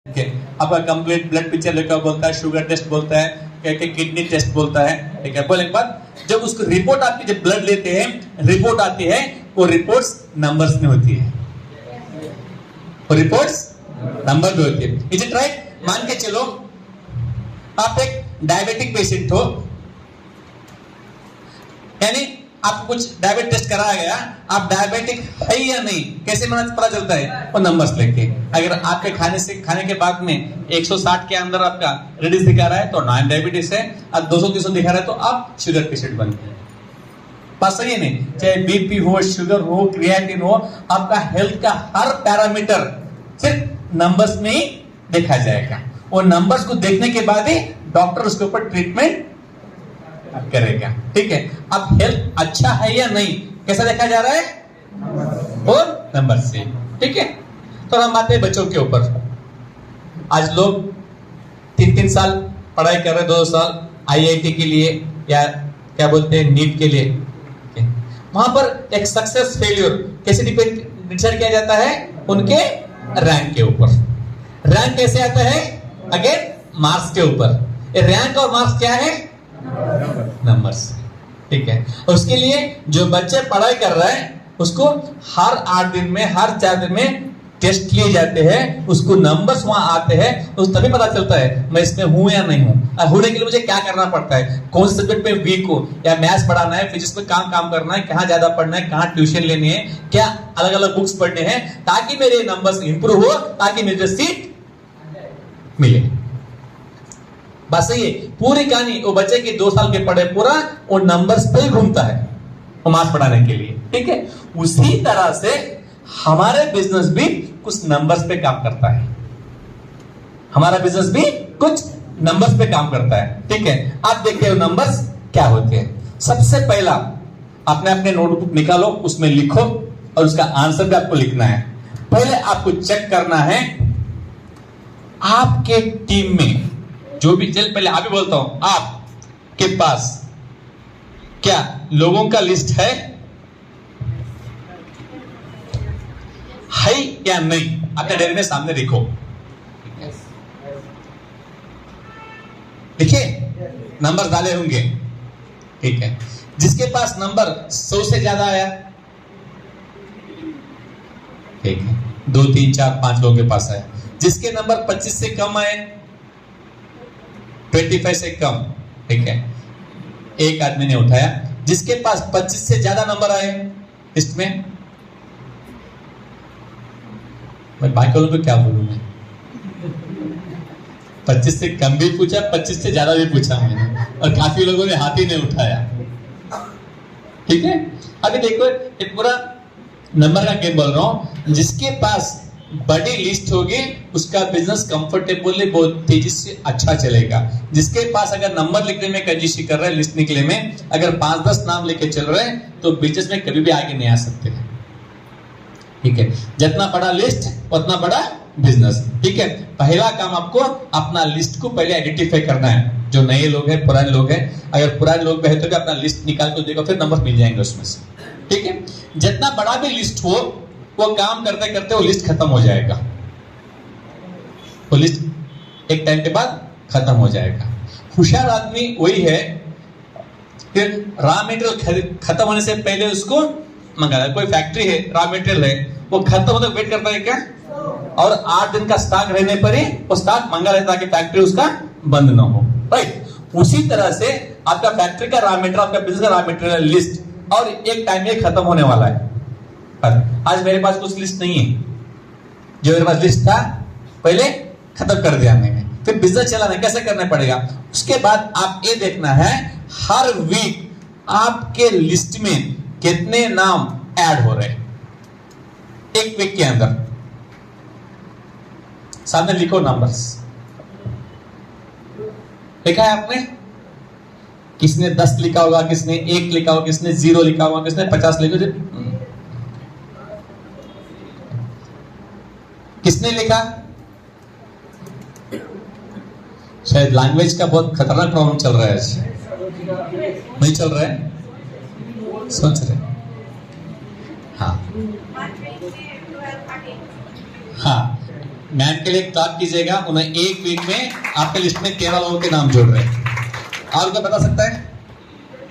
आपका complete blood picture लेकर बोलता है, शुगर टेस्ट बोलता है, किडनी टेस्ट बोलता है, ठीक है। बोले एक बात, जब उसको रिपोर्ट आती है, जब ब्लड लेते हैं रिपोर्ट आती है, वो रिपोर्ट्स नंबर्स में होती है, वो रिपोर्ट्स नंबर में होती है। Is it right? मान के चलो आप एक डायबिटिक पेशेंट हो, यानी आप कुछ डायबिटिक टेस्ट कराया गया, आप डायबिटिक है या नहीं कैसे पता चलता है? वो नंबर्स लेके। अगर आपके खाने के बाद में 160 के अंदर आपका रेडिस दिखा रहा है तो नॉन डायबिटीज है, अब 200-300 दिखा रहा है तो आप शुगर पेशेंट बन गए। बात सही है नहीं? चाहे बीपी हो, शुगर हो, क्रिएटिन हो, आपका हेल्थ का हर पैरामीटर सिर्फ नंबर्स में ही देखा जाएगा। वो नंबर्स को देखने के बाद ही डॉक्टर उसके ऊपर ट्रीटमेंट करेगा, ठीक है। अब हेल्थ अच्छा है या नहीं कैसा देखा जा रहा है? और नंबर से, ठीक है। तो हम आते हैं बच्चों के ऊपर। आज लोग 3-3 साल पढ़ाई कर रहे हैं, 2 साल आईआईटी के लिए या क्या बोलते हैं नीट के लिए, वहां पर एक सक्सेस फेलियर कैसे डिसाइड किया जाता है? उनके रैंक के ऊपर। रैंक कैसे आता है? अगेन मार्क्स के ऊपर। रैंक और मार्क्स क्या है? नंबर्स, ठीक है। उसके लिए जो बच्चे पढ़ाई कर रहा है उसको हर 8 दिन में, हर 4 दिन में टेस्ट लिए जाते हैं, उसको नंबर्स वहां आते हैं, तो तभी पता चलता है मैं इसमें हूं या नहीं हूं। होने के लिए मुझे क्या करना पड़ता है, कौन से सब्जेक्ट में वीक हो, या मैथ्स पढ़ाना है, फिजिक्स में काम करना है, कहां ज्यादा पढ़ना है, कहां ट्यूशन लेनी है, क्या अलग अलग बुक्स पढ़ने हैं, ताकि मेरे नंबर्स इंप्रूव हो, ताकि मुझे सीट मिले। बस सही है। पूरी कहानी वो बच्चे के 2 साल के पढ़े पूरा वो नंबर्स पे ही घूमता है, वो मार्क्स बढ़ाने के लिए, ठीक है। उसी तरह से हमारे बिजनेस भी कुछ नंबर्स पे काम करता है, हमारा बिजनेस भी कुछ नंबर्स पे काम करता है, ठीक है। आप देखिए वो नंबर्स क्या होते हैं। सबसे पहला आपने अपने नोटबुक निकालो, उसमें लिखो और उसका आंसर भी आपको लिखना है। पहले आपको चेक करना है आपके टीम में जो भी, चल पहले आप ही बोलता हूं, आपके पास क्या लोगों का लिस्ट है या नहीं? अपने डायरी में सामने लिखो, देखिए नंबर डाले होंगे, ठीक है। जिसके पास नंबर 100 से ज्यादा आया, ठीक है, 2, 3, 4, 5 लोगों के पास आया। जिसके नंबर 25 से कम आए, 25 से कम, ठीक है, एक आदमी ने उठाया। जिसके पास 25 से ज्यादा नंबर आए लिस्ट में, मैं बाकी लोगों को क्या बोलूंगा? 25 से कम भी पूछा, 25 से ज्यादा भी पूछा मैंने, और काफी लोगों ने हाथ ही नहीं उठाया, ठीक है। अभी देखो एक पूरा नंबर का गेम बोल रहा हूं। जिसके पास बड़ी लिस्ट होगी उसका बिजनेस कंफर्टेबली बहुत तेजी से अच्छा चलेगा। जिसके पास अगर नंबर लिखने में कंजूसी कर रहा है, लिस्ट निकले में अगर 5-10 नाम लेके चल रहे हैं तो बिजनेस में कभी भी आगे नहीं आ सकते, ठीक है। जितना बड़ा लिस्ट उतना बड़ा बिजनेस, ठीक है। पहला काम आपको अपना लिस्ट को पहले आइडेंटिफाई करना है। जो नए लोग हैं, पुराने लोग हैं, अगर पुराने लोग भी है तो भी अपना लिस्ट निकाल के देखो, फिर नंबर मिल जाएंगे उसमें से, ठीक है। जितना बड़ा भी लिस्ट हो वो काम करते करते वो लिस्ट खत्म हो जाएगा, वो लिस्ट एक टाइम के बाद खत्म हो जाएगा। होशियार आदमी वही है कि रॉ मटेरियल खत्म होने से पहले उसको मंगा। कोई फैक्ट्री है, रॉ मटेरियल है, वो खत्म होने तक वेट करता है क्या? और 8 दिन का स्टॉक रहने पर ही वो स्टॉक मंगा लेता है कि फैक्ट्री उसका बंद ना हो, राइट। उसी तरह से आपका फैक्ट्री का रॉ मटेरियल, आपका बिजनेस का रॉ मटेरियल लिस्ट और एक टाइम में खत्म होने वाला है। आज मेरे पास कुछ लिस्ट नहीं है, जो मेरे पास लिस्ट था पहले खत्म कर दिया मैंने। फिर बिजनेस चलाना कैसे करना पड़ेगा, उसके बाद आप ये देखना है हर वीक आपके लिस्ट में कितने नाम ऐड हो रहे हैं एक वीक के अंदर। सामने लिखो नंबर्स, लिखा है आपने? किसने 10 लिखा होगा, किसने 1 लिखा होगा, किसने 0 लिखा होगा, किसने 50 लिखा होगा, किसने लिखा? शायद लैंग्वेज का बहुत खतरनाक प्रॉब्लम चल रहा है। नहीं चल रहा है, सोच रहे। हाँ हाँ, मैम के लिए क्लैप कीजिएगा, उन्हें एक वीक में आपके लिस्ट में 13 लोगों के नाम जोड़ रहे हैं। और कोई बता सकता है?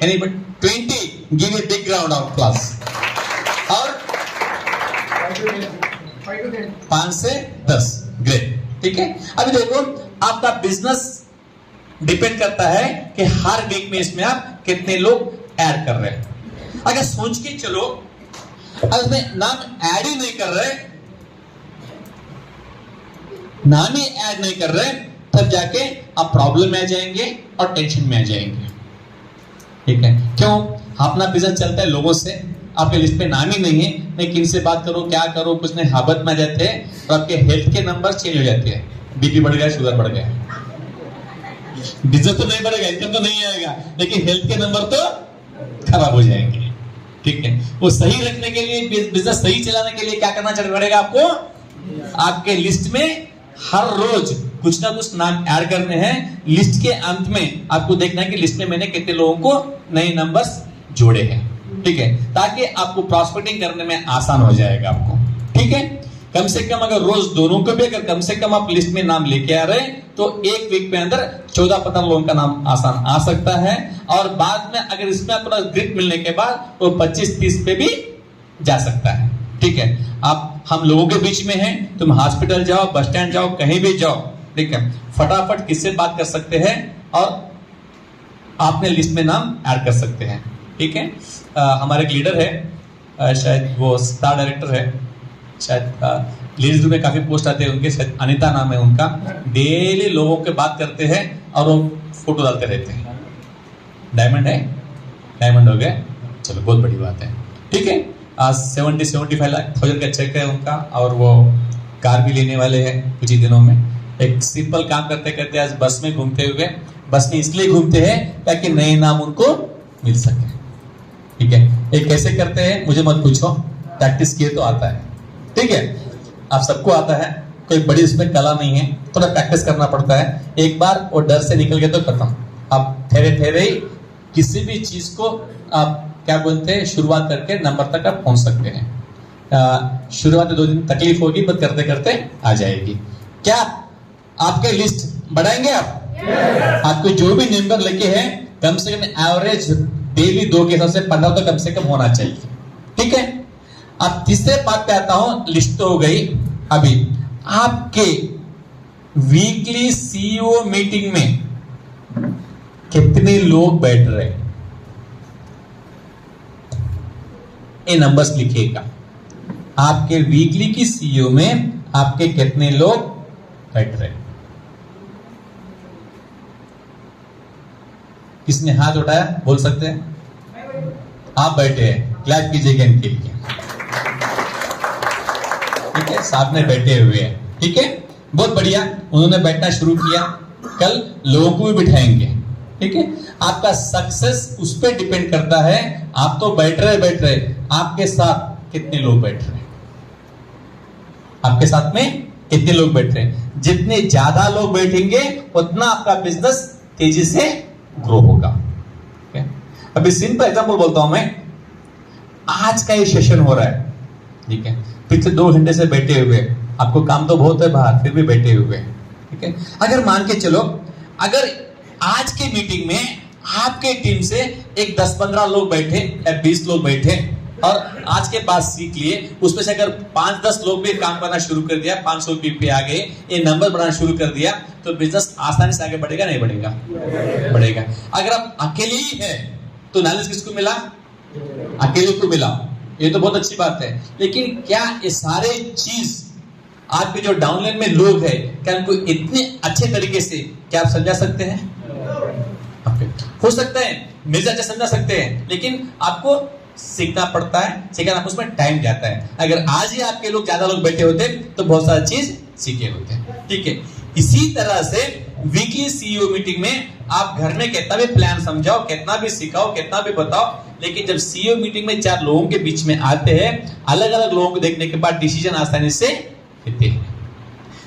Anybody? 20, give a big round of class. और 5 से 10, ग्रेट, ठीक है। अभी देखो आपका बिजनेस डिपेंड करता है कि हर वीक में इसमें आप कितने लोग ऐड कर रहे हैं। अगर सोच के चलो, अगर इसमें नाम ऐड ही नहीं कर रहे, नाम ही ऐड नहीं कर रहे, तब जाके आप प्रॉब्लम में आ जाएंगे और टेंशन में आ जाएंगे, ठीक है। क्यों? अपना बिजनेस चलता है लोगों से, आपके लिस्ट पे नाम ही नहीं है, नहीं किन से बात करो, क्या करो, कुछ नहीं, हाबत में आ जाते हैं और आपके हेल्थ के नंबर चेंज हो जाते हैं। बीपी बढ़ गया, शुगर बढ़ गया, बिजनेस तो नहीं बढ़ेगा, इनकम तो नहीं आएगा, लेकिन हेल्थ के नंबर तो खराब हो जाएंगे, ठीक है। वो सही रखने के लिए, बिजनेस सही चलाने के लिए क्या करना पड़ेगा आपको? आपके लिस्ट में हर रोज कुछ ना कुछ नाम ऐड करने हैं। लिस्ट के अंत में आपको देखना है कि लिस्ट में मैंने कितने लोगों को नए नंबर्स जोड़े हैं, ठीक है, ताकि आपको प्रॉस्पेक्टिंग करने में आसान हो जाएगा आपको, ठीक है। कम से कम अगर रोज दोनों को भी अगर कम से कम आप लिस्ट में नाम लेके आ रहे हैं तो एक वीक में अंदर 14-15 लोगों का नाम आसान आ सकता है। और बाद में अगर इसमें अपना ग्रिप मिलने के बाद वो 25-30 पे भी जा सकता है, ठीक है। आप हम लोगों के बीच में हैं, तुम हॉस्पिटल जाओ, बस स्टैंड जाओ, कहीं भी जाओ, ठीक है, फटाफट किससे बात कर सकते हैं और आपने लिस्ट में नाम ऐड कर सकते हैं, ठीक है। हमारे एक लीडर है, शायद वो स्टार डायरेक्टर है, शायद लीडर्स में काफी पोस्ट आते हैं उनके, शायद अनिता नाम है उनका। डेली लोगों के बात करते हैं और वो फोटो डालते रहते हैं। डायमंड है, डायमंड हो गया, चलो बहुत बड़ी बात है, ठीक है। आज 70-75 लाख का चेक है उनका और वो कार भी लेने वाले हैं कुछ ही दिनों में। एक सिंपल काम करते करते आज बस में घूमते हुए, बस में इसलिए घूमते हैं ताकि नए नाम उनको मिल सके, ठीक है। ये कैसे करते हैं मुझे मत पूछो, प्रैक्टिस किए तो आता है, ठीक है। आप सबको आता है, कोई बड़ी इसमें कला नहीं है, थोड़ा प्रैक्टिस करना पड़ता है। एक बार वो डर से निकल गए तो खत्म। आप ठहरे ठहरे ही किसी भी चीज को आप क्या बोलते हैं शुरुआत करके नंबर तक आप पहुंच सकते हैं। शुरुआत में 2 दिन तकलीफ होगी, पर करते करते आ जाएगी। क्या आपके लिस्ट बढ़ाएंगे आप? आपको जो भी नंबर लेके हैं कम से कम एवरेज डेली 2 के हिसाब से 15 तो कम से कम होना चाहिए, ठीक है। अब तीसरे बात पे आता हूं, लिस्ट तो हो गई। अभी आपके वीकली सीईओ मीटिंग में कितने लोग बैठ रहे हैं, ये नंबर्स लिखिएगा। आपके वीकली की सीईओ में आपके कितने लोग बैठ रहे हैं? किसने हाथ उठाया बोल सकते हैं? आप बैठे हैं, क्लैप कीजिएगा इनके लिए, ठीक है। साथ में बैठे हुए हैं, ठीक है, बहुत बढ़िया। उन्होंने बैठना शुरू किया, कल लोगों को भी बिठाएंगे, ठीक है। आपका सक्सेस उस पर डिपेंड करता है। आप तो बैठ रहे, आपके साथ कितने लोग बैठ रहे हैं, आपके साथ में कितने लोग बैठ रहे हैं। जितने ज्यादा लोग बैठेंगे उतना आपका बिजनेस तेजी से ग्रो होगा, ठीक है। अभी सिंपल एग्जांपल बोलता हूं मैं। आज का ये सेशन हो रहा है, ठीक है, पिछले 2 घंटे से बैठे हुए, आपको काम तो बहुत है बाहर, फिर भी बैठे हुए, ठीक है। अगर मान के चलो, अगर आज के मीटिंग में आपके टीम से एक 10-15 लोग बैठे या 20 लोग बैठे और आज के पास सीख लिए, उसमें से अगर 5-10 लोग भी काम करना शुरू कर दिया, 500 पे आ गए, ये नंबर बढ़ाना शुरू कर दिया, तो बिजनेस आसानी से आगे बढ़ेगा नहीं बढ़ेगा? बढ़ेगा। अगर आप अकेले ही हैं तो नॉलेज किसको मिला? अकेले को मिला, ये तो बहुत अच्छी बात है। लेकिन क्या ये सारे चीज आपके जो डाउनलाइन में लोग हैं, क्या उनको इतने अच्छे तरीके से क्या आप समझा सकते हैं? हो सकता है मिर्जा अच्छा समझा सकते हैं, लेकिन आपको सीखना पड़ता है, सीखना आपको उसमें टाइम जाता है। अगर आज ही आपके लोग ज्यादा लोग बैठे होते तो बहुत सारी चीज सीखे होते, ठीक है। इसी तरह से वीकली सीईओ मीटिंग में आप घर में कितना भी प्लान समझाओ, कितना भी सिखाओ, कितना भी बताओ, लेकिन जब सीईओ मीटिंग में 4 लोगों के बीच में आते हैं, अलग अलग लोगों को देखने के बाद डिसीजन आसानी से लेते हैं।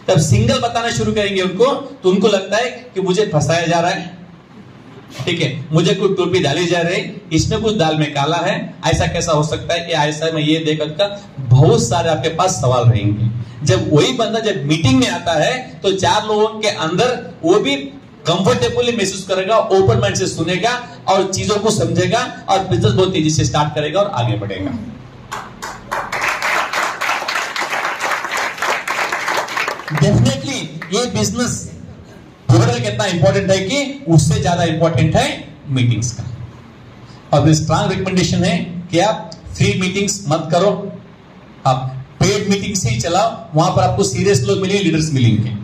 तब सिंगल बताना शुरू करेंगे उनको, तो उनको लगता है कि मुझे फंसाया जा रहा है, ठीक है, मुझे कुछ टोपी डाली जा रही, इसमें कुछ दाल में काला है, ऐसा कैसा हो सकता है कि ऐसा में ये देखकर बहुत सारे आपके पास सवाल रहेंगे। जब वही बंदा जब मीटिंग में आता है तो 4 लोगों के अंदर वो भी कंफर्टेबली महसूस करेगा, ओपन माइंड से सुनेगा और चीजों को समझेगा और बिजनेस बहुत तेजी से स्टार्ट करेगा और आगे बढ़ेगा। डेफिनेटली ये बिजनेस प्रोडक्ट कितना इंपॉर्टेंट है कि उससे ज्यादा इंपॉर्टेंट है मीटिंग्स का। और स्ट्रांग रिकमेंडेशन है कि आप फ्री मीटिंग्स मत करो, आप पेड मीटिंग से ही चलाओ, वहां पर आपको सीरियस लोग मिलेंगे, लीडर्स मिलेंगे।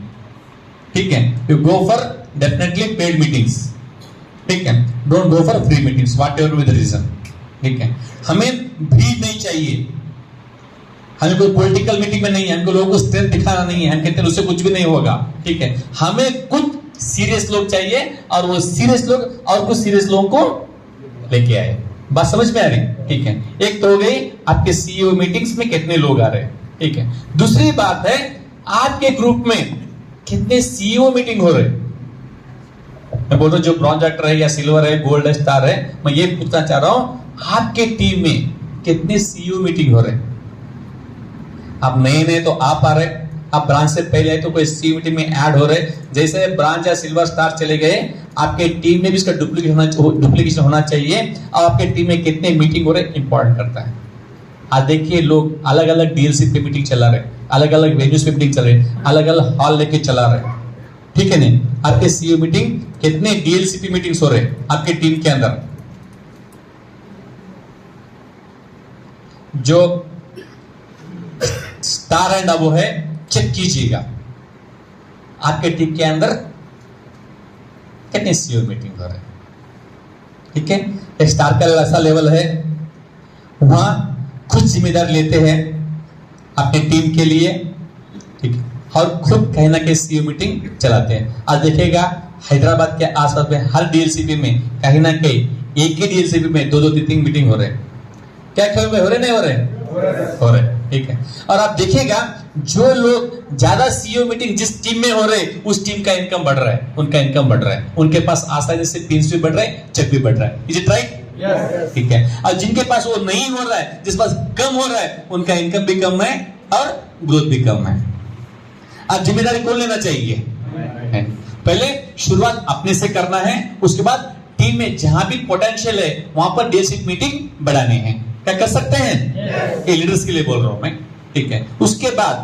ठीक है, you go for definitely paid meetings. ठीक है, don't go for free meetings whatever with reason. ठीक है, हमें भीड़ नहीं चाहिए, हमें कोई पॉलिटिकल मीटिंग में नहीं है, हमको लोगों को स्ट्रेंथ दिखाना नहीं है, हम कहते हैं उससे कुछ भी नहीं होगा। ठीक है, हमें कुछ सीरियस लोग चाहिए और वो सीरियस लोग और कुछ सीरियस लोगों को लेके आए। बात समझ में आ रही? ठीक है, एक तो हो गई आपके सीईओ मीटिंग्स में कितने लोग आ रहे हैं। ठीक है, दूसरी बात है आपके ग्रुप में कितने सीईओ मीटिंग हो रहे। मैं बोल रहा हूं जो ब्रॉन्ज एक्टर है या सिल्वर है, गोल्ड स्टार है, मैं ये पूछना चाह रहा हूं आपके टीम में कितने सीईओ मीटिंग हो रहे। आप नए तो आप आ रहे, आप ब्रांच से पहले आए तो कोई सी मीटिंग में ऐड हो रहे। जैसे ब्रांच या सिल्वर स्टार चले गए, आपके टीम में भी इसका डुप्लीकेशन होना चाहिए। और आपके टीम में कितने मीटिंग हो रहे इंपॉर्टेंट करता है। आज देखिए लोग अलग अलग डीएलसी पे मीटिंग चला रहे, अलग अलग वेन्यूज पे मीटिंग चल रहे, अलग अलग हॉल लेके चला रहे। ठीक है नहीं, आपके सीईओ मीटिंग कितने डीएलसी पे मीटिंग्स हो रहे आपके टीम के अंदर। जो स्टार एंड अब है चेक कीजिएगा आपके टीम के अंदर कितने सीईओ मीटिंग हो रहे। ठीक है, एक स्टार का ऐसा लेवल है वहां खुद जिम्मेदारी लेते हैं अपने टीम के लिए। ठीक है, और खुद कहीं ना कहीं सीईओ मीटिंग चलाते हैं। आज देखिएगा हैदराबाद के आसपास में हर डीएलसीपी में कहीं ना कहीं एक ही डीएलसीपी में 2-2, 3-3 मीटिंग हो रहे। क्या ख्याल में हो रहे नहीं हो रहे? हो रहे। ठीक है, और आप देखिएगा जो लोग ज्यादा सीईओ मीटिंग जिस टीम में हो रहे उस टीम का इनकम बढ़ रहा है, उनका इनकम बढ़ रहा है, उनके पास आसानी से पिंस भी बढ़ रहा है, चेक भी बढ़ रहा है। Is it right? ठीक है, और जिनके पास वो नहीं हो रहा है, जिस पास कम हो रहा है, उनका इनकम भी कम है और ग्रोथ भी कम है। अब जिम्मेदारी कौन लेना चाहिए? पहले शुरुआत अपने से करना है, उसके बाद टीम में जहां भी पोटेंशियल है वहां पर बेसिक मीटिंग बढ़ानी है। क्या कर सकते हैं? ये लीडर्स के लिए बोल रहा हूं मैं। ठीक है, उसके बाद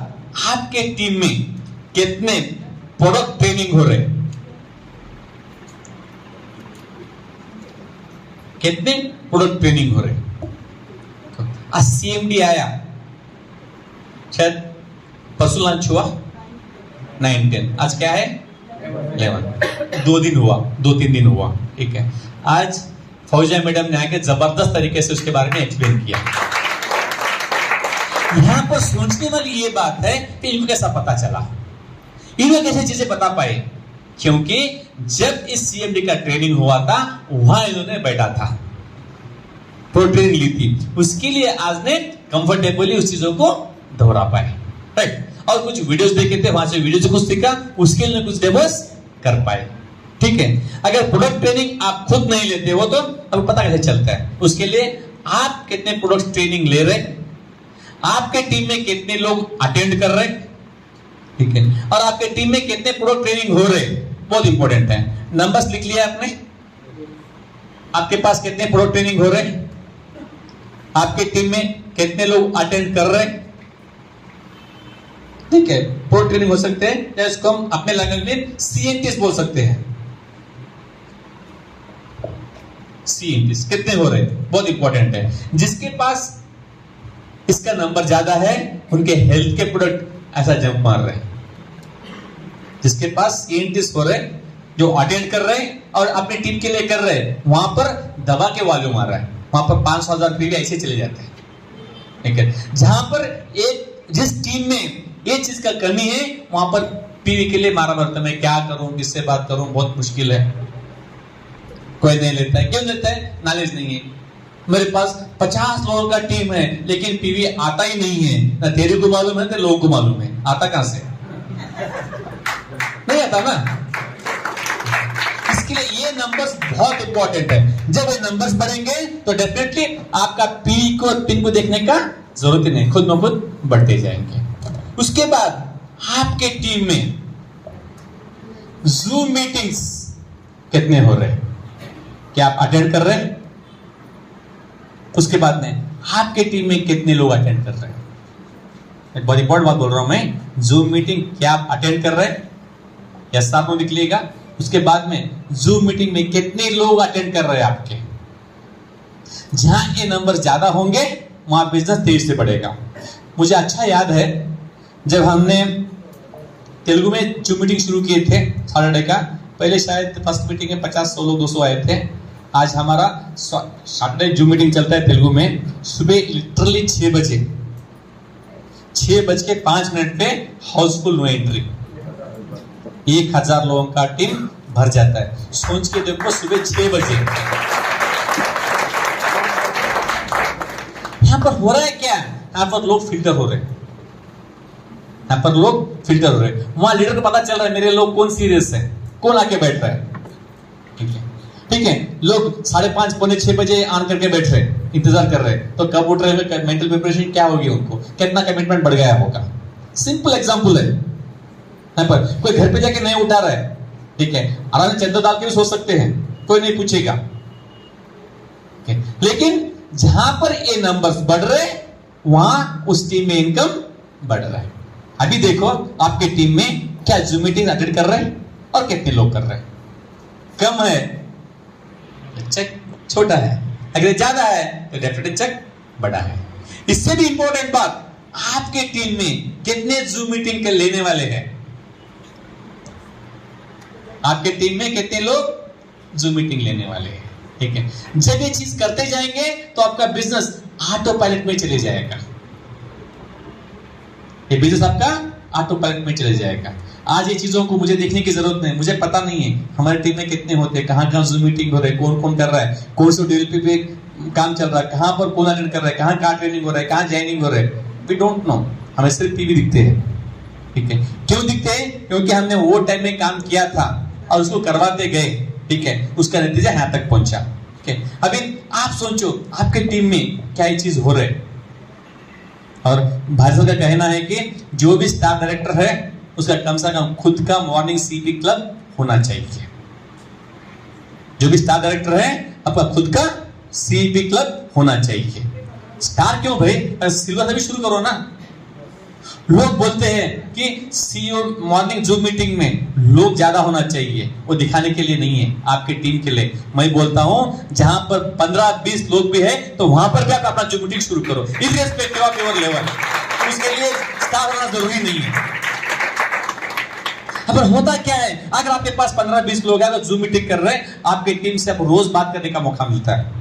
आपके टीम में कितने प्रोडक्ट ट्रेनिंग हो रहे, कितने प्रोडक्ट ट्रेनिंग हो रहे। आज सीएमडी आया, शायद परसों लॉन्च हुआ 9-10, आज क्या है 11, 2 दिन हुआ, 2-3 दिन हुआ। ठीक है, आज फौजिया मैडम ने आके जबरदस्त तरीके से उसके बारे में एक्सप्लेन किया। यहां पर सोचने वाली ये बात है कि इनको कैसा पता चला, इन्हें कैसे चीजें बता पाए, क्योंकि जब इस सीएमडी का ट्रेनिंग हुआ था वहां इन्होंने बैठा था, प्रो ट्रेनिंग ली थी, उसके लिए आज ने कंफर्टेबली उस चीजों को दोहरा पाए। राइट, और कुछ वीडियोस देखे थे, वहां से वीडियो से कुछ सीखा, उसके लिए कुछ डेमोस कर पाए। ठीक है, अगर प्रोडक्ट ट्रेनिंग आप खुद नहीं लेते हो तो अब पता कैसे चलता है? उसके लिए आप कितने प्रोडक्ट ट्रेनिंग ले रहे, आपके टीम में कितने लोग अटेंड कर रहे, ठीक है, और आपके टीम में कितने प्रोडक्ट ट्रेनिंग हो रहे, बहुत इंपॉर्टेंट है। नंबर्स लिख लिया आपने, आपके पास कितने प्रोडक्ट ट्रेनिंग हो रहे, आपके टीम में कितने लोग अटेंड कर रहे। ठीक है, प्रोडक्ट ट्रेनिंग हो सकते हैं या इसको हम अपने लैंग्वेज में सीएनटीएस बोल सकते हैं। सीएनटीएस कितने हो रहे, बहुत इंपॉर्टेंट है। जिसके पास इसका नंबर ज्यादा है उनके हेल्थ के प्रोडक्ट ऐसा जंप मार रहे हैं। जिसके पास सीएनटीएस हो रहे, जो अटेंड कर रहे हैं और अपनी टीम के लिए कर रहे हैं, वहां पर दवा के वॉल्यूम आ रहा है, वहां पर 500,000 पीवी ऐसे चले जाते हैं। ठीक है, जहां पर एक जिस टीम में ये चीज का कमी है वहां पर पीवी के लिए मारा मरता, मैं क्या करूं, किससे बात करूं, बहुत मुश्किल है, कोई नहीं लेता है। क्यों लेता है? नॉलेज नहीं है। मेरे पास 50 लोगों का टीम है लेकिन पीवी आता ही नहीं है, ना तेरे को मालूम है ना लोगों को मालूम है, आता कहां से? नहीं आता ना। इसके लिए ये नंबर्स बहुत इंपॉर्टेंट है। जब ये नंबर्स बढ़ेंगे तो डेफिनेटली आपका पीवी को पिन को देखने का जरूरत ही नहीं, खुद में खुद बढ़ते जाएंगे। उसके बाद आपके टीम में जूम मीटिंग्स कितने हो रहे हैं, क्या आप अटेंड कर रहे हैं? उसके बाद में आपके टीम में कितने लोग अटेंड कर रहे हैं? एक बहुत इंपॉर्टेंट बात बोल रहा हूं मैं, जूम मीटिंग क्या आप अटेंड कर रहे हैं? यस साथ में निकलिएगा। उसके बाद में जूम मीटिंग में कितने लोग अटेंड कर रहे हैं आपके? जहां ये नंबर ज्यादा होंगे वहां बिजनेस तेज से बढ़ेगा। मुझे अच्छा याद है जब हमने तेलुगु में जूम मीटिंग शुरू किए थे सैटरडे का, पहले शायद फर्स्ट मीटिंग में 50-100 लोग 200 आए थे। आज हमारा सैटरडे जूम मीटिंग चलता है तेलुगु में, सुबह लिटरली 6 बजे 6:05 पे हाउसफुल नो एंट्री, 1000 लोगों का टीम भर जाता है। सोच के देखो सुबह 6 बजे यहां पर हो रहा है क्या? यहां पर लोग फिल्टर हो रहे हैं, यहां पर लोग फिल्टर हो रहे हैं। वहां लीडर को पता चल रहा है मेरे लोग कौन सीरियस है, कौन आके बैठ रहा है। ठीक है, लोग 5:30 पौने 6 बजे ऑन करके बैठ रहे, इंतजार कर रहे, तो कब उठ रहे हैं, मेंटल प्रिपरेशन क्या होगी, उनको कितना कमिटमेंट बढ़ गया होगा। सिंपल एग्जांपल है। यहाँ पर कोई घर पे जाके नहीं उठा रहा है, ठीक है, आराम से चंदा डाल के भी सो सकते हैं, कोई नहीं पूछेगा। लेकिन जहां पर ये नंबर्स बढ़ रहे वहां उस टीम में इनकम बढ़ रहा है। अभी देखो आपके टीम में क्या जूम मीटिंग अटेंड कर रहे हैं और कितने लोग कर रहे हैं? कम है चेक छोटा है, अगर ज्यादा है तो डेफिनेटली चेक बड़ा है। इससे भी इंपॉर्टेंट बात, आपके टीम में कितने जूम मीटिंग के लेने वाले हैं? आपके टीम में कितने लोग जूम मीटिंग लेने वाले हैं? ठीक है, जब ये चीज करते जाएंगे तो आपका बिजनेस ऑटो पायलट में चले जाएगा। ये बिजनेस आपका ऑटो पायलट में चले जाएगा। आज ये चीजों को मुझे देखने की जरूरत नहीं, मुझे पता नहीं है हमारी टीम में कितने होते हैं, कहां कहां जूम मीटिंग हो रहा है, कौन कौन कर रहा है, कौन से डेवलपी पे काम चल रहा है, कहां पर कौन अटेंड कर रहा है, कहां कहां ट्रेनिंग हो रहा है, कहां ज्वाइनिंग हो रहा है। वी डोंट नो, हमें सिर्फ टीवी दिखते हैं। ठीक है, क्यों दिखते हैं? क्योंकि हमने वो टाइम में काम किया था और उसको करवाते गए। ठीक है, उसका नतीजा यहां तक पहुंचा। ठीक है, अभी आप सोचो आपके टीम में क्या ये चीज हो रहा है। और भाई साहब का कहना है कि जो भी स्टाफ डायरेक्टर है उसका कम से कम खुद का मॉर्निंग सीपी क्लब होना चाहिए। जो भी स्टाफ डायरेक्टर है आपका खुद का सीपी क्लब होना चाहिए। स्टार क्यों भाई, सिल्वर से भी शुरू करो ना। लोग बोलते हैं कि सीईओ मॉर्निंग जूम मीटिंग में लोग ज्यादा होना चाहिए, वो दिखाने के लिए नहीं है, आपकी टीम के लिए। मैं बोलता हूं जहां पर 15-20 लोग भी है तो वहां पर भी आप अपना जूम मीटिंग शुरू करो, इर्रेस्पेक्टिव ऑफ योर लेवल। उसके लिए स्टार होना जरूरी नहीं है। अब होता क्या है, अगर आपके पास 15-20 लोग हैं तो जूम मीटिंग कर रहे हैं, आपकी टीम से आप रोज बात करने का मौका मिलता है।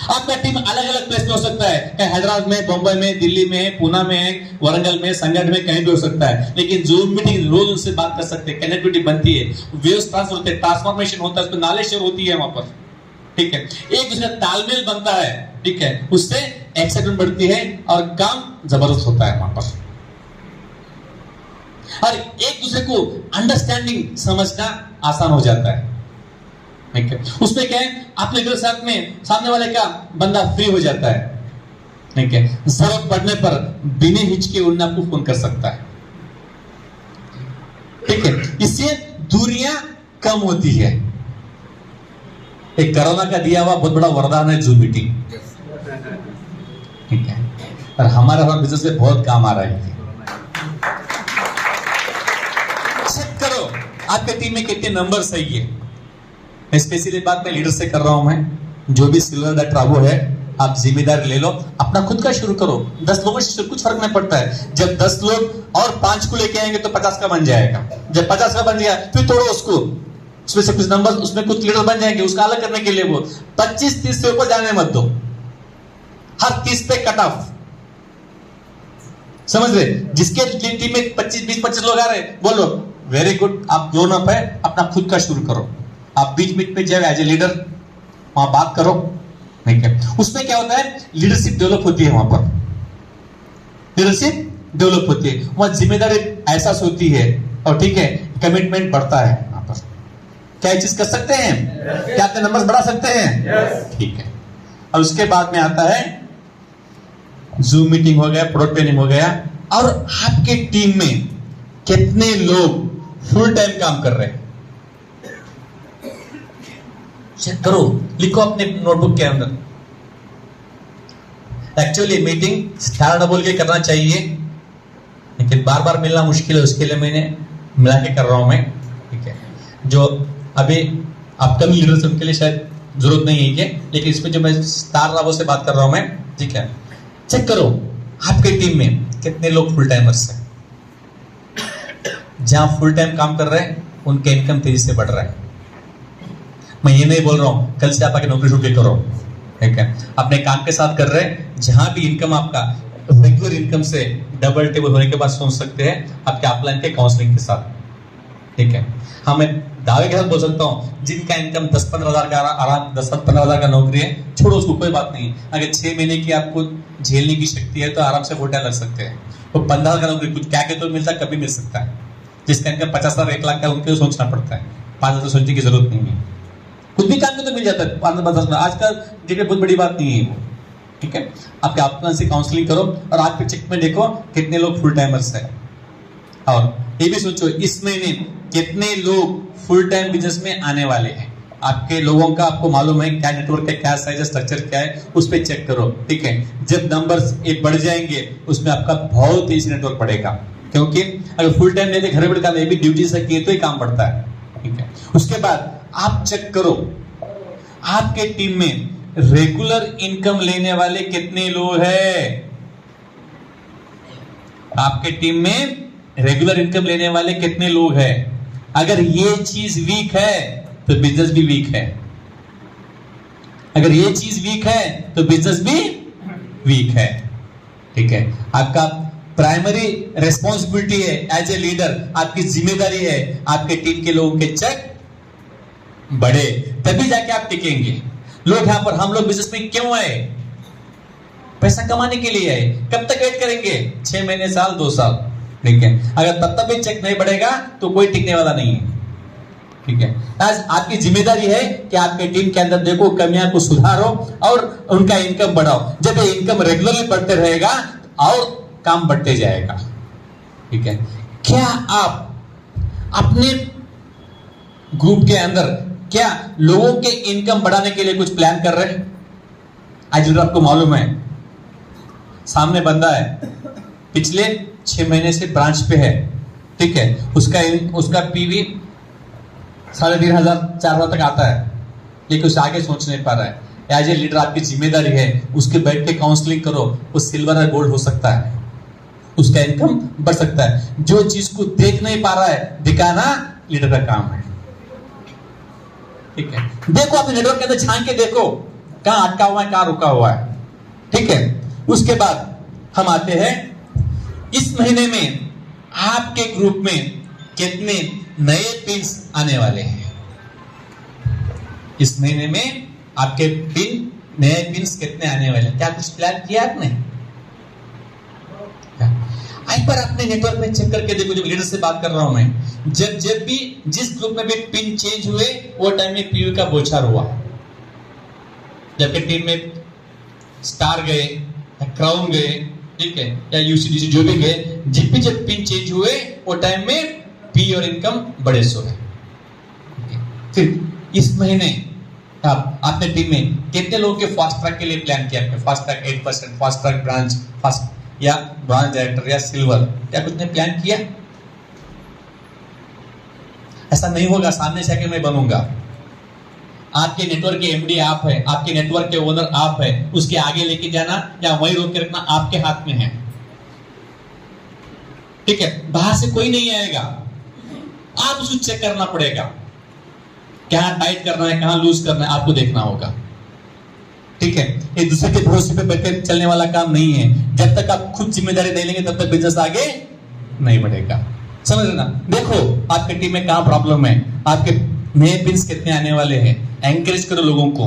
आपका टीम अलग अलग प्लेस में हो सकता है, हैदराबाद में, बम्बई में, दिल्ली में, पुणे में, वरंगल में, संगठ में, कहीं भी हो सकता है। लेकिन जूम मीटिंग रोज उनसे बात कर सकते हैं, कनेक्टिविटी बनती है, वेव्स ट्रांसफर होते हैं, ट्रांसफॉर्मेशन होता है, उसमें नॉलेज शेयर होती है वहां पर। ठीक है, एक दूसरे का तालमेल बनता है। ठीक है, उससे एक्साइटमेंट बढ़ती है और काम जबरदस्त होता है वहां पर। और एक दूसरे को अंडरस्टैंडिंग समझना आसान हो जाता है। उसमें क्या है, अपने के साथ में सामने वाले का बंदा फ्री हो जाता है। ठीक है, जरूरत पड़ने पर बिना हिचके उड़ना आपको फोन कर सकता है। ठीक है, इससे दूरियां कम होती है। एक कोरोना का दिया हुआ बहुत बड़ा वरदान है जूम मीटिंग। ठीक है, और हमारा बिजनेस में बहुत काम आ रहा है। चेक करो आपके टीम में कितने नंबर सही है। स्पेशली बात मैं लीडर से कर रहा हूं। मैं जो भी सिल्वर दा ट्राबो है, आप जिम्मेदारी ले लो, अपना खुद का शुरू करो। 10 लोगों से कुछ फर्क नहीं पड़ता है। जब 10 लोग और 5 को लेके आएंगे तो 50 का बन जाएगा। जब 50 का बन गया फिर तोड़ो उसको, उसमें से कुछ नंबर, उसमें कुछ लीडर बन जाएंगे, उसका अलग करने के लिए वो 25-30 से ऊपर जाने मत दो। हर 30 पे कट ऑफ, समझ रहे? जिसके टीम में 20-25 लोग आ रहे, बोलो वेरी गुड, आप ग्रोन अप है, अपना खुद का शुरू करो। आप बीच बीच में जब एज ए लीडर वहां बात करो। ठीक है, उसमें क्या होता है, लीडरशिप डेवलप होती है। वहां पर लीडरशिप डेवलप होती है, वहां जिम्मेदारी एहसास होती है, और ठीक है, कमिटमेंट बढ़ता है। वहां पर क्या चीज कर सकते हैं? क्या अपने नंबर बढ़ा सकते हैं? ठीक है, और उसके बाद में आता है जूम मीटिंग हो गया, प्रोडक्ट ट्रेनिंग हो गया, और आपके टीम में कितने लोग फुल टाइम काम कर रहे हैं? चेक करो, लिखो अपने नोटबुक के अंदर। एक्चुअली मीटिंग स्टार बोल के करना चाहिए, लेकिन बार बार मिलना मुश्किल है, उसके लिए मैंने मिला के कर रहा हूं मैं। ठीक है, जो अभी अपकमिंग लीडर्स उनके लिए शायद जरूरत नहीं है ये, लेकिन इसमें जो मैं स्टार रावो से बात कर रहा हूं मैं, ठीक है, चेक करो आपके टीम में कितने लोग फुल टाइमर्स हैं। जहां फुल टाइम काम कर रहे हैं उनके इनकम तेजी से बढ़ रहा है। मैं ये नहीं बोल रहा हूं कल से आप आके नौकरी छूट के करो, ठीक है, अपने काम के साथ कर रहे हैं। जहां भी इनकम आपका रेगुलर इनकम से डबल टेबल होने के बाद सोच सकते हैं आपके अपलाइन के काउंसलिंग के साथ। ठीक है, हाँ मैं दावे के साथ बोल सकता हूँ जिनका इनकम 10-15 हजार का आराम 10-15 हजार का नौकरी है, छोड़ो उसको, कोई बात नहीं। अगर 6 महीने की आपको झेलने की शक्ति है तो आराम से वोटा लग सकते हैं। तो 15 हजार का नौकरी कुछ क्या के तो मिलता, कभी मिल सकता है। जिसका इनकम 50,000 1 लाख का उनके सोचना पड़ता है, 5,000 सोचने की जरूरत नहीं है। कुछ भी काम में तो मिल जाता है 5-10 में, आज का डेट बहुत बड़ी बात नहीं है वो। ठीक है, आपके अपना से काउंसलिंग करो और आपके चेक में देखो कितने लोग फुल टाइमर्स है। और ये भी सोचो इस महीने कितने लोग फुल टाइम बिजनेस में आने वाले हैं। आपके लोगों का आपको मालूम है क्या नेटवर्क है, क्या साइज है, स्ट्रक्चर क्या है, उस पर चेक करो। ठीक है, जब नंबर्स एक बढ़ जाएंगे उसमें आपका बहुत तेजी नेटवर्क बढ़ेगा, क्योंकि अगर फुल टाइम नहीं घर बैठ काम भी ड्यूटी से किए तो ही काम बढ़ता है। ठीक है, उसके बाद आप चेक करो आपके टीम में रेगुलर इनकम लेने वाले कितने लोग हैं। आपके टीम में रेगुलर इनकम लेने वाले कितने लोग हैं। अगर ये चीज वीक है तो बिजनेस भी वीक है, अगर ये चीज वीक है तो बिजनेस भी वीक है। ठीक है, आपका प्राइमरी रेस्पॉन्सिबिलिटी है एज ए लीडर, आपकी जिम्मेदारी है आपके टीम के लोगों के चेक बढ़े, तभी जाके आप टिकेंगे। लोग यहां पर हम लोग बिजनेस में क्यों आए? पैसा कमाने के लिए आए। कब तक वेट करेंगे? 6 महीने, साल, 2 साल। ठीक है, अगर तब भी चेक नहीं बढ़ेगा तो कोई टिकने वाला नहीं है। ठीक है, आज आपकी जिम्मेदारी है कि आपके टीम के अंदर देखो कमियां को सुधारो और उनका इनकम बढ़ाओ। जब ये इनकम रेगुलरली बढ़ते रहेगा और काम बढ़ते जाएगा। ठीक है, क्या आप अपने ग्रुप के अंदर क्या लोगों के इनकम बढ़ाने के लिए कुछ प्लान कर रहे हैं? आज आपको मालूम है सामने बंदा है पिछले 6 महीने से ब्रांच पे है। ठीक है, उसका पीवी 3,500-4,000 तक आता है, लेकिन उसे आगे सोच नहीं पा रहा है। एज ए लीडर आपकी जिम्मेदारी है उसके बैठ के काउंसलिंग करो, वो सिल्वर और गोल्ड हो सकता है, उसका इनकम बढ़ सकता है। जो चीज को देख नहीं पा रहा है दिखाना लीडर का काम है। ठीक है, देखो अपने नेटवर्क के अंदर झांक के देखो कहां अटका हुआ है, कहां रुका हुआ है। ठीक है, उसके बाद हम आते हैं इस महीने में आपके ग्रुप में कितने नए पिन्स आने वाले हैं। इस महीने में आपके पिन नए पिन्स कितने आने वाले हैं? क्या कुछ प्लान किया आपने? एक बार अपने नेटवर्क में चेक करके देखो। जब लीडर से बात कर रहा हूं मैं, जब भी जिस ग्रुप में भी पिन चेंज हुए वो टाइम में पीवी का बोछार हुआ। जबकि टीम में स्टार गए, क्राउन गए, ठीक है, या यूसीडीसी जो भी गए, जब पिन चेंज हुए वो टाइम में पी और इनकम बड़े सो है। फिर इस महीने आप अपने टीम में कितने लोगों के फास्ट ट्रैक के लिए प्लान किया? आपने fast track 8%, fast track branch, fast या ब्रांच डायरेक्टर या सिल्वर, क्या कुछ ने प्लान किया? ऐसा नहीं होगा सामने से आके मैं बनूंगा। आपके नेटवर्क के एमडी आप है, आपके नेटवर्क के ओनर आप है, उसके आगे लेके जाना या वहीं रोक के रखना आपके हाथ में है। ठीक है, बाहर से कोई नहीं आएगा, आप उसको चेक करना पड़ेगा, कहां टाइट करना है, कहां लूज करना है, आपको देखना होगा। ठीक है, एक दूसरे के भरोसे पे बैठकर चलने वाला काम नहीं है। जब तक आप खुद जिम्मेदारी नहीं लेंगे तब तक बिजनेस आगे नहीं बढ़ेगा। समझ रहे ना? देखो आपके टीम में कहां प्रॉब्लम है, आपके नए पिन्स कितने आने वाले हैं। एंकरेज करो लोगों को।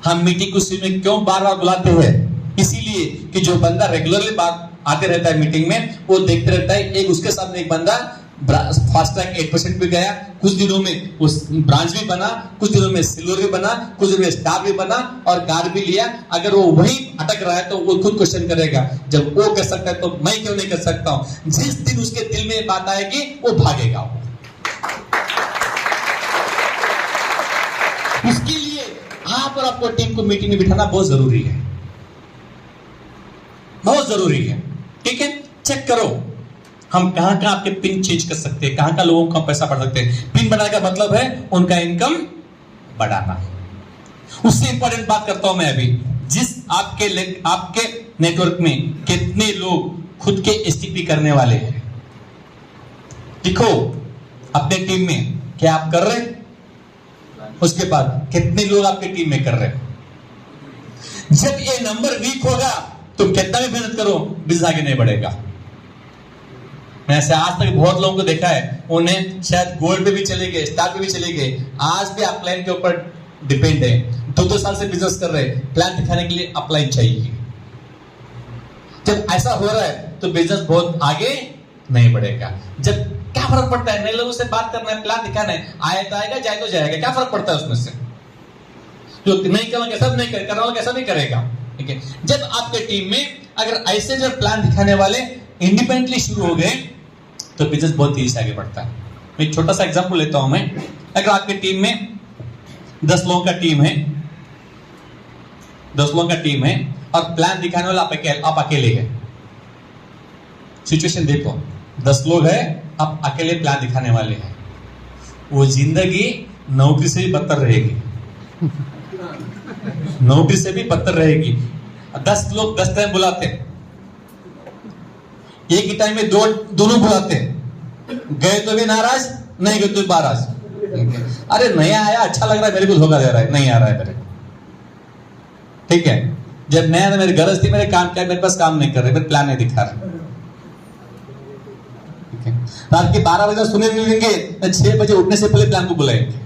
हम मीटिंग को में क्यों बार बार बुलाते हैं? इसीलिए कि जो बंदा रेगुलरली बात आते रहता है मीटिंग में, वो देखते रहता है एक उसके सामने एक बंदा फास्ट ट्रैक 8% भी गया, कुछ दिनों में उस ब्रांच भी बना, कुछ दिनों में सिल्वर भी बना, कुछ दिनों में स्टार भी बना और कार भी लिया। अगर वो वही अटक रहा है तो वो खुद क्वेश्चन करेगा, जब वो कर सकता है तो मैं क्यों नहीं कर सकता हूं। जिस दिन उसके दिल में बात आएगी वो भागेगा। उसके लिए आप और आपको टीम को मीटिंग में बिठाना बहुत जरूरी है, बहुत जरूरी है। ठीक है, चेक करो हम कहां आपके पिन चेंज कर सकते हैं, कहां लोगों का पैसा बढ़ा सकते हैं। पिन बनाने का मतलब है उनका इनकम बढ़ाना। उससे इंपॉर्टेंट बात करता हूं मैं अभी, जिस आपके नेटवर्क में कितने लोग खुद के एसटीपी करने वाले हैं, देखो अपने टीम में क्या आप कर रहे हैं, उसके बाद कितने लोग आपके टीम में कर रहे हैं। जब ये नंबर वीक होगा तो कितना भी मेहनत करो बिजनेस आगे नहीं बढ़ेगा। मैं ऐसे आज तक बहुत लोगों को देखा है, उन्हें शायद गोल्ड पे भी चले गए, स्टार पे भी चले गए, आज भी अपलाइन के ऊपर डिपेंड है। 2-2 साल से बिजनेस कर रहे हैं, प्लान दिखाने के लिए अपलाइन चाहिए। जब ऐसा हो रहा है तो बिजनेस बहुत आगे नहीं बढ़ेगा। जब क्या फर्क पड़ता है, नए लोगों से बात करना है, प्लान दिखाना है, आया तो आएगा, जाए तो जाएगा, क्या फर्क पड़ता है उसमें से। जो नहीं करेगा सब नहीं कर रहा कैसा नहीं करेगा। ठीक है, जब आपके टीम में अगर ऐसे जब प्लान दिखाने वाले इंडिपेंडेंटली शुरू हो गए तो बिजनेस बहुत तेजी से आगे बढ़ता है। मैं एक छोटा सा एग्जांपल लेता हूं मैं। अगर आपकी टीम में 10 लोगों का टीम है, 10 लोगों का टीम है और प्लान दिखाने वाला आप अकेले हैं। सिचुएशन देखो, 10 लोग हैं, आप अकेले प्लान दिखाने वाले हैं। वो जिंदगी नौकरी से भी बदतर रहेगी, नौकरी से भी बदतर रहेगी। 10 लोग 10 टाइम बुलाते, एक ही टाइम में दोनों बुलाते, गए तो भी नाराज, नहीं गए तो भी नाराज। अरे नया आया, अच्छा लग रहा है, मेरे को धोखा दे रहा है, नहीं आ रहा है मेरे। ठीक है, जब नया मेरी गरज थी, मेरे काम क्या, मेरे पास काम नहीं कर रहे, मेरे प्लान नहीं दिखा रहे। रात के 12 बजे सुने मिलेंगे, 6 बजे उठने से पहले प्लान को बुलाएंगे।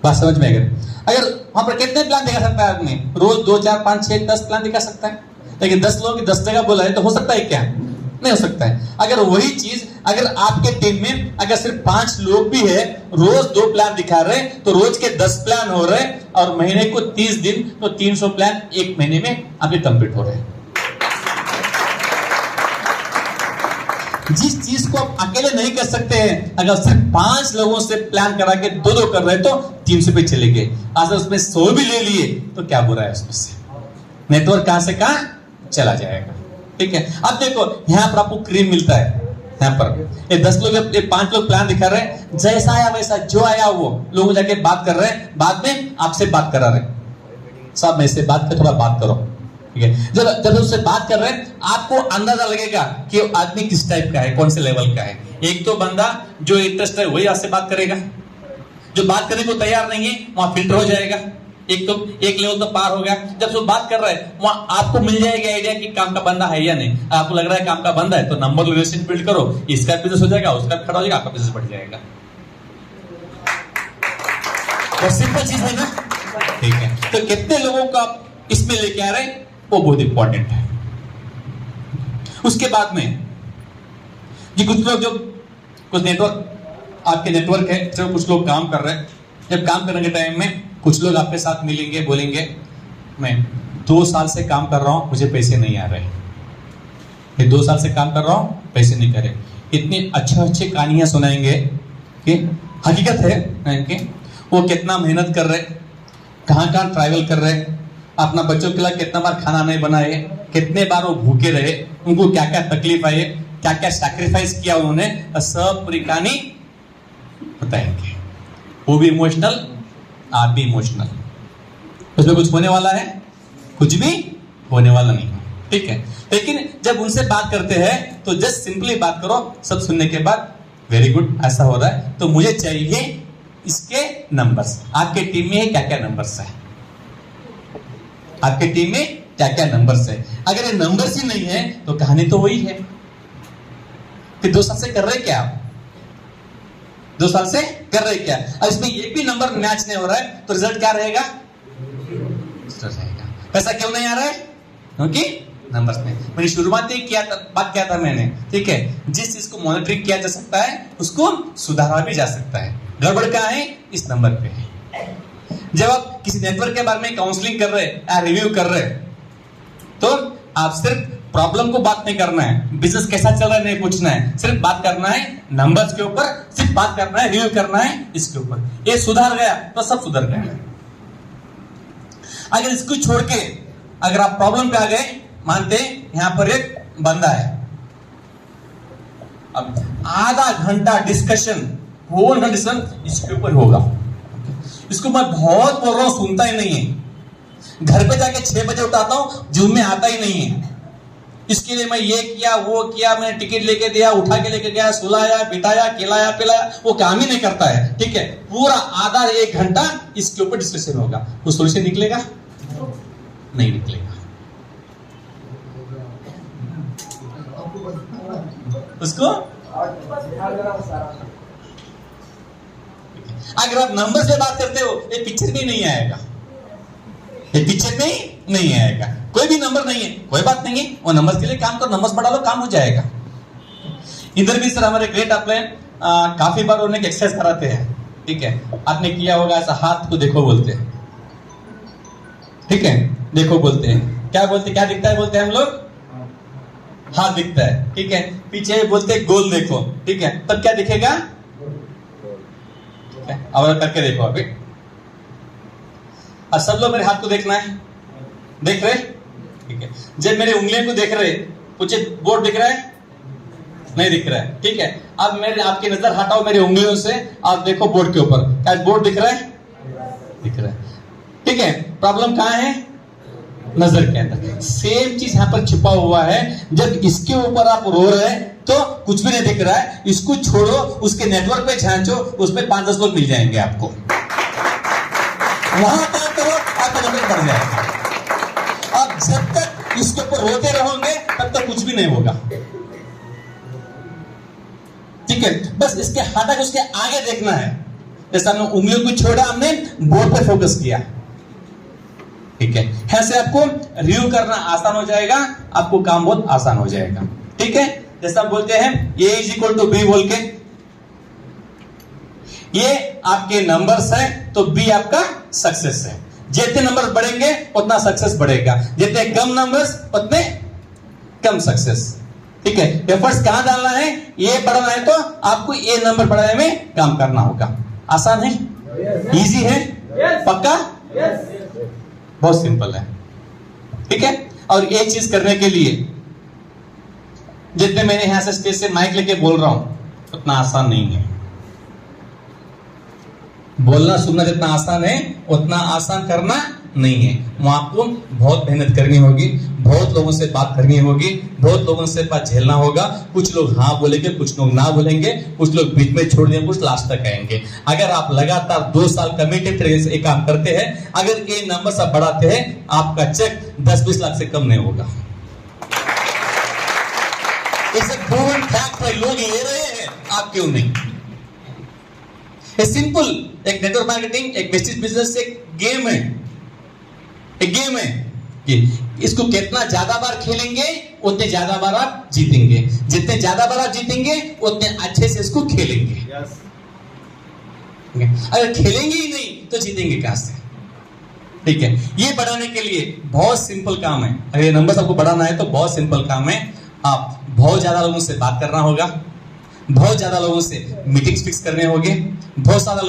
बात समझ में अगर वहां पर कितने प्लान दिखा सकता है आदमी, रोज 2, 4, 5, 6, 10 प्लान दिखा सकता है। लेकिन 10 लोग 10 जगह बुलाए तो हो सकता है क्या, नहीं हो सकता है। अगर वही चीज अगर आपके टीम में अगर सिर्फ 5 लोग भी है, रोज 2 प्लान दिखा रहे तो रोज के 10 प्लान हो रहे और महीने को 30 दिन तो 300 प्लान एक महीने में आपके कंप्लीट हो रहे हैं। जिस चीज को आप अकेले नहीं कर सकते हैं, अगर सिर्फ 5 लोगों से प्लान करा के 2-2 कर रहे तो 300 पे चले गए। अगर उसमें 100 भी ले लिए तो क्या बुरा है उसमें से, नेटवर्क कहां से कहां चला जाएगा। ठीक है, अब देखो यहां पर आपको क्रीम मिलता है। यहां पर ये 10 लोग, ये 5 लोग प्लान दिखा रहे हैं, जैसा आया वैसा जो आया वो लोग जाके बात कर रहे हैं, बाद में आपसे बात करा रहे, सब में से बात पे थोड़ा बात करो। ठीक है, जब उससे बात कर रहे हैं आपको अंदाजा लगेगा कि आदमी किस टाइप का है, कौन से लेवल का है। एक तो बंदा जो इंटरेस्ट है वही आपसे बात करेगा, जो बात करने को तैयार नहीं है वहां फिल्टर हो जाएगा। एक लेवल तो पार हो गया। जब वो बात कर रहा है वहां आपको मिल जाएगा आइडिया कि काम का बंदा है या नहीं। आपको लग रहा है काम का बंदा है तो नंबर रिलेशन बिल्ड करो, इसका बिजनेस हो जाएगा, उसका खड़ा हो जाएगा, आपका बिजनेस बढ़ जाएगा। तो सिंपल चीज है ना। ठीक है, तो कितने लोगों को आप इसमें लेके आ रहे हैं वो बहुत इंपॉर्टेंट है। उसके बाद में ये कुछ लोग जो कुछ नेटवर्क आपके नेटवर्क है, जब कुछ लोग काम कर रहे हैं, जब काम करने के टाइम में कुछ लोग आपके साथ मिलेंगे, बोलेंगे मैं 2 साल से काम कर रहा हूं, मुझे पैसे नहीं आ रहे। मैं 2 साल से काम कर रहा हूं, पैसे नहीं करे। इतनी अच्छे कहानियां सुनाएंगे कि हकीकत है कि वो कितना मेहनत कर रहे, कहां ट्रैवल कर रहे, अपना बच्चों के लिए कितना बार खाना नहीं बनाए, कितने बार वो भूखे रहे, उनको क्या क्या तकलीफ आई, क्या क्या सैक्रिफाइस किया उन्होंने, सब पूरी कहानी बताएंगे। वो भी इमोशनल, आप भी इमोशनल। उसमें कुछ होने वाला है, कुछ भी होने वाला नहीं। ठीक है, लेकिन जब उनसे बात करते हैं तो जस्ट सिंपली बात करो, सब सुनने के बाद वेरी गुड ऐसा हो रहा है तो मुझे चाहिए इसके नंबर्स। आपके टीम में क्या क्या नंबर्स है, आपके टीम में क्या क्या नंबर्स है। अगर ये नंबर्स ही नहीं है तो कहानी तो वही है कि 2 साल से कर रहे क्या आप, 2 साल से कर रहे क्या, और इसमें ये भी नंबर मैच नहीं हो रहा है तो रिजल्ट क्या रहेगा, पैसा क्यों नहीं आ रहा है, क्योंकि नंबर्स में। मैंने शुरुआत ही बात किया था मैंने, ठीक है, जिस चीज को मॉनिटरिंग किया जा सकता है उसको सुधारा भी जा सकता है। गड़बड़ कहाँ है? इस नंबर पे है। जब आप किसी नेटवर्क के बारे में काउंसलिंग कर रहे या रिव्यू कर रहे तो आप सिर्फ प्रॉब्लम को बात नहीं करना है, बिजनेस कैसा चल रहा है नहीं पूछना है, सिर्फ बात करना है नंबर्स के ऊपर, सिर्फ बात करना है, रिव्यू करना है इसके ऊपर। ये सुधार गया तो सब सुधर गया। अगर इसको छोड़ के अगर आप प्रॉब्लम पे आ गए, मानते यहां पर एक बंदा है, अब आधा घंटा डिस्कशन होल डिस्कशन इसके ऊपर होगा, इसको मैं बहुत बोल रहा हूं, सुनता ही नहीं है। घर पे जाके 6 बजे उठाता हूं, जूम में आता ही नहीं है। इसके लिए मैं ये किया वो किया, मैंने टिकट लेके दिया, उठा के लेके गया, सुलाया बिठाया खिलाया पिलाया, वो काम ही नहीं करता है, ठीक है। पूरा आधा 1 घंटा इसके ऊपर डिस्कशन होगा, वो सोल्यूशन निकलेगा? नहीं निकलेगा। उसको अगर आप नंबर से बात करते हो, ये पिक्चर में नहीं आएगा, ये पिक्चर में नहीं आएगा। कोई भी नंबर नहीं है, कोई बात नहीं है, वो नंबर के लिए काम करो, नंबर्स बढ़ा लो, काम हो जाएगा। इधर भी सर हमारे ग्रेट अपलाइन काफी बार उन्हें एक्सरसाइज कराते हैं, ठीक है। आपने किया होगा ऐसा, हाथ को देखो बोलते हैं, ठीक है, देखो बोलते हैं, क्या बोलते, क्या दिखता है बोलते हैं हम लोग? हाथ दिखता है, ठीक है। पीछे बोलते हैं गोल देखो, ठीक है, तब क्या दिखेगा? अब करके देखो अभी। अब सब लोग मेरे हाथ को देखना है, देख रहे, ठीक है। जब मेरे उंगलियों को देख रहे, पूछे बोर्ड दिख रहा है? नहीं दिख रहा है, ठीक है। अब मेरे आपकी नजर हटाओ मेरी उंगलियों से, आप देखो बोर्ड के ऊपर, क्या बोर्ड दिख रहा है? दिख रहा है, ठीक है। प्रॉब्लम कहां है? नजर के अंदर। सेम चीज यहां पर छिपा हुआ है। जब इसके ऊपर आप रो रहे हैं तो कुछ भी नहीं दिख रहा है, इसको छोड़ो, उसके नेटवर्क पे झांचो, उसमें 5-10 लोग मिल जाएंगे आपको, वहां काम करो, आपका नंबर बढ़ जाएगा। अब जब तक इसके ऊपर रोते रहोगे तब तक कुछ भी नहीं होगा, ठीक है। बस इसके हटा के उसके आगे देखना है। जैसे हमने उंगलियों को छोड़ा, हमने बोर्ड पर फोकस किया, ठीक है। ऐसे आपको रिव्यू करना आसान हो जाएगा, आपको काम बहुत आसान हो जाएगा, ठीक है। जैसे हम बोलते हैं A = B बोल के, ये आपके नंबर्स है तो B आपका सक्सेस है। जितने नंबर बढ़ेंगे उतना सक्सेस बढ़ेगा, जितने कम नंबर्स उतने कम सक्सेस, ठीक है। एफर्ट्स कहां डालना है? ये बढ़ना है तो आपको ये नंबर बढ़ाने में काम करना होगा। आसान है? इजी है? पक्का? बहुत सिंपल है, ठीक है। और ये चीज करने के लिए जितने मैंने यहां से स्टेज से माइक लेके बोल रहा हूं उतना आसान नहीं है। बोलना सुनना जितना आसान है उतना आसान करना नहीं है। वहां आपको बहुत मेहनत करनी होगी, बहुत लोगों से बात करनी होगी, बहुत लोगों से बात झेलना होगा। कुछ लोग हाँ बोलेंगे, कुछ लोग ना बोलेंगे, कुछ लोग बीच में छोड़ देंगे, कुछ लास्ट तक आएंगे। अगर आप लगातार 2 साल कमिटेड तरीके से काम करते हैं, अगर ये नंबर सब बढ़ाते हैं, आपका चेक 10-20 लाख से कम नहीं होगा। इसे प्रूवन फैक्ट है, लोग ले रहे हैं, आप क्यों नहीं? सिंपल, एक नेटवर्क मार्केटिंग, एक बिजनेस एक गेम है, एक गेम है कि इसको कितना ज्यादा बार खेलेंगे उतने ज्यादा बार आप जीतेंगे, जितने ज्यादा बार आप जीतेंगे उतने अच्छे से इसको खेलेंगे। अगर खेलेंगे ही नहीं तो जीतेंगे कहां से, ठीक है। ये बढ़ाने के लिए बहुत सिंपल काम है। अगर ये नंबर आपको बढ़ाना है तो बहुत सिंपल काम है। आप बहुत ज्यादा लोगों से बात करना होगा, बहुत ज्यादा लोगों से मीटिंग्स फिक्स करने होंगे, बहुत ज्यादा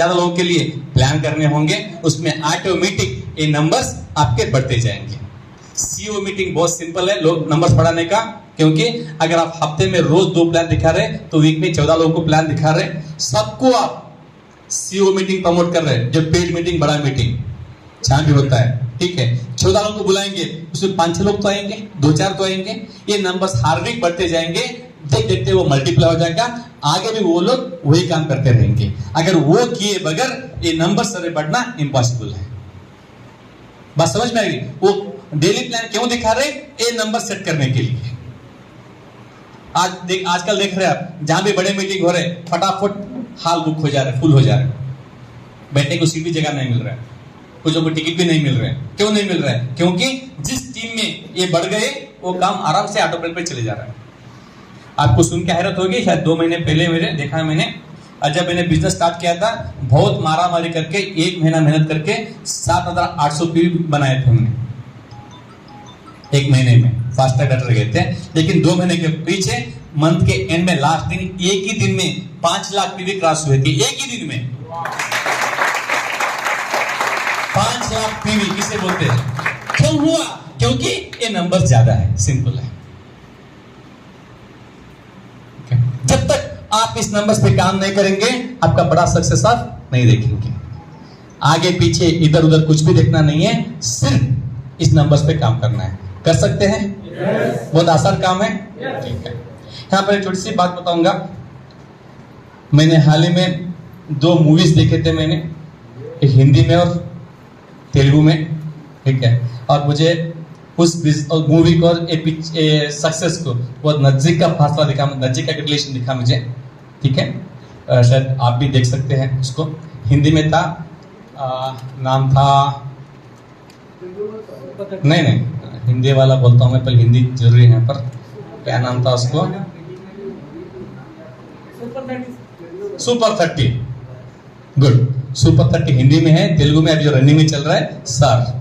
लोगों के लिए प्लान करने होंगे, उसमें ऑटोमेटिक ये नंबर्स आपके बढ़ते जाएंगे। सीईओ मीटिंग बहुत सिंपल है लोग नंबर्स बढ़ाने का, क्योंकि अगर आप हफ्ते में रोज 2 प्लान दिखा रहे तो वीक में 14 लोगों को प्लान दिखा रहे, सबको आप सीईओ मीटिंग प्रमोट कर रहे हैं। जो पेड मीटिंग, बड़ा मीटिंग जहां भी होता है, ठीक है, 14 लोगों को बुलाएंगे, उसमें 5-6 लोग तो आएंगे, 2-4 तो आएंगे। ये नंबर्स हर वीक बढ़ते जाएंगे, देख देखते वो मल्टीप्लाई हो जाएगा। आगे भी वो लोग वही काम करते रहेंगे। अगर वो किए बगैर ये नंबर सर बढ़ना इम्पॉसिबल है। बात समझ में आएगी? वो डेली प्लान क्यों दिखा रहे? ये नंबर सेट करने के लिए। आजकल देख रहे हैं आप, जहां भी बड़े मीटिंग हो रहे, फटाफट हाल बुक हो जा रहे, फुल हो जा रहे, बैठने को सीट भी जगह नहीं मिल रहा है, कुछ को टिकट भी नहीं मिल रहे। क्यों नहीं मिल रहा है? क्योंकि जिस टीम में ये बढ़ गए, वो काम आराम से ऑटो पायलट पे चले जा रहा है। आपको सुन के हैरत होगी, शायद 2 महीने पहले मेरे देखा मैंने, जब मैंने बिजनेस स्टार्ट किया था, बहुत मारामारी करके 1 महीना मेहनत करके 7,800 पीवी बनाए थे हमने 1 महीने में, फास्ट ट्रैक डाटा गए थे। लेकिन 2 महीने के पीछे मंथ के एंड में लास्ट दिन एक ही दिन में 5 लाख पीवी क्रॉस हुए थे, एक ही दिन में 5 लाख पीवी किसे बोलते हैं? क्यों हुआ? क्योंकि ये नंबर ज्यादा है, सिंपल है। जब तक आप इस नंबर्स पे काम नहीं करेंगे, आपका बड़ा सक्सेस आप नहीं देखेंगे। आगे पीछे इधर उधर कुछ भी देखना नहीं है, सिर्फ इस नंबर्स पे काम करना है। कर सकते हैं? yes. बहुत आसान काम है। ठीक है, यहाँ पर एक छोटी सी बात बताऊंगा। मैंने हाल ही में 2 मूवीज देखे थे मैंने, एक हिंदी में और तेलुगु में, ठीक है। और मुझे उस मूवी को और सक्सेस को बहुत नजदीक का फासला दिखा, नजदीक का रिलेशन दिखा मुझे, ठीक है। शायद आप भी देख सकते हैं उसको। हिंदी में था, नाम था, नहीं हिंदी वाला बोलता हूँ मैं, पर हिंदी जरूरी है यहाँ पर। क्या नाम था उसको? सुपर 30। गुड, सुपर 30 हिंदी में है, तेलुगु में अभी जो रनिंग में चल रहा है सर,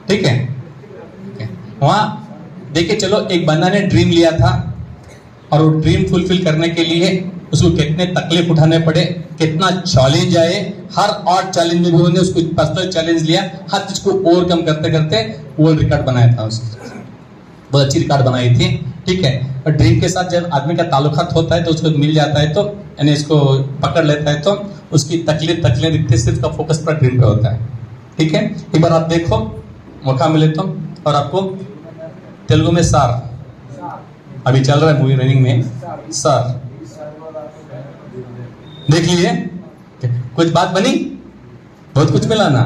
ठीक है। वहां देखिए, चलो एक बंदा ने ड्रीम लिया था और वो ड्रीम फुलफिल करने के लिए उसको कितने तकलीफ उठाने पड़े, कितना चैलेंज आए। हर और चैलेंज में भी उन्होंने उसको पर्सनल चैलेंज लिया, हर चीज को ओवरकम करते करते वर्ल्ड रिकॉर्ड बनाया था उसने, बहुत अच्छी रिकॉर्ड बनाई थी, ठीक है। और ड्रीम के साथ जब आदमी का ताल्लुकात होता है तो उसको मिल जाता है, तो यानी इसको पकड़ लेता है, तो उसकी तकलीफ दिखते, सिर्फ का फोकस पर ड्रीम पे होता है, ठीक है। एक बार आप देखो, मौका मिले तो, और आपको तेलुगु में सार, अभी चल रहा है मूवी रनिंग में, सार देख लीजिए। कुछ बात बनी, बहुत कुछ मिला ना?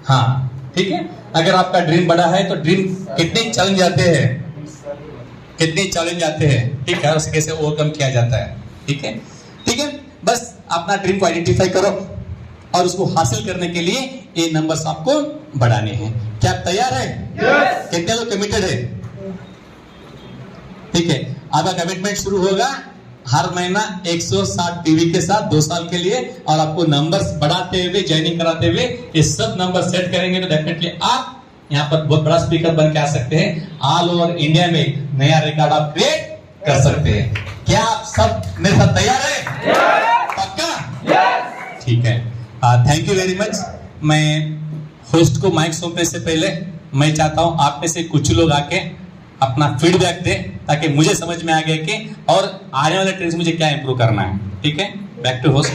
हाँ, ठीक है। अगर आपका ड्रीम बड़ा है तो ड्रीम कितने चैलेंज आते हैं, कितने चैलेंज आते हैं, ठीक है, उसे कैसे ओवरकम किया जाता है, ठीक है। ठीक है, बस अपना ड्रीम को आइडेंटिफाई करो और उसको हासिल करने के लिए ये नंबर्स आपको बढ़ाने हैं। क्या आप तैयार है? yes. कितने लोग कमिटेड है? ठीक है, आपका कमिटमेंट शुरू होगा हर महीना 160 पीवी के साथ 2 साल के लिए, और आपको नंबर्स बढ़ाते हुए, ज्वाइनिंग कराते हुए ये सब नंबर सेट करेंगे तो डेफिनेटली आप यहाँ पर बहुत बड़ा स्पीकर बन के आ सकते हैं। ऑल ओवर इंडिया में नया रिकॉर्ड आप क्रिएट कर सकते हैं। क्या आप सब मेरे साथ तैयार है? yes. पक्का? yes. ठीक है, थैंक यू वेरी मच। मैं होस्ट को माइक सौंपने से पहले मैं चाहता हूं आप में से कुछ लोग आके अपना फीडबैक दें, ताकि मुझे समझ में आ गया कि और आने वाले ट्रेंड्स मुझे क्या इंप्रूव करना है, ठीक है। Back to host.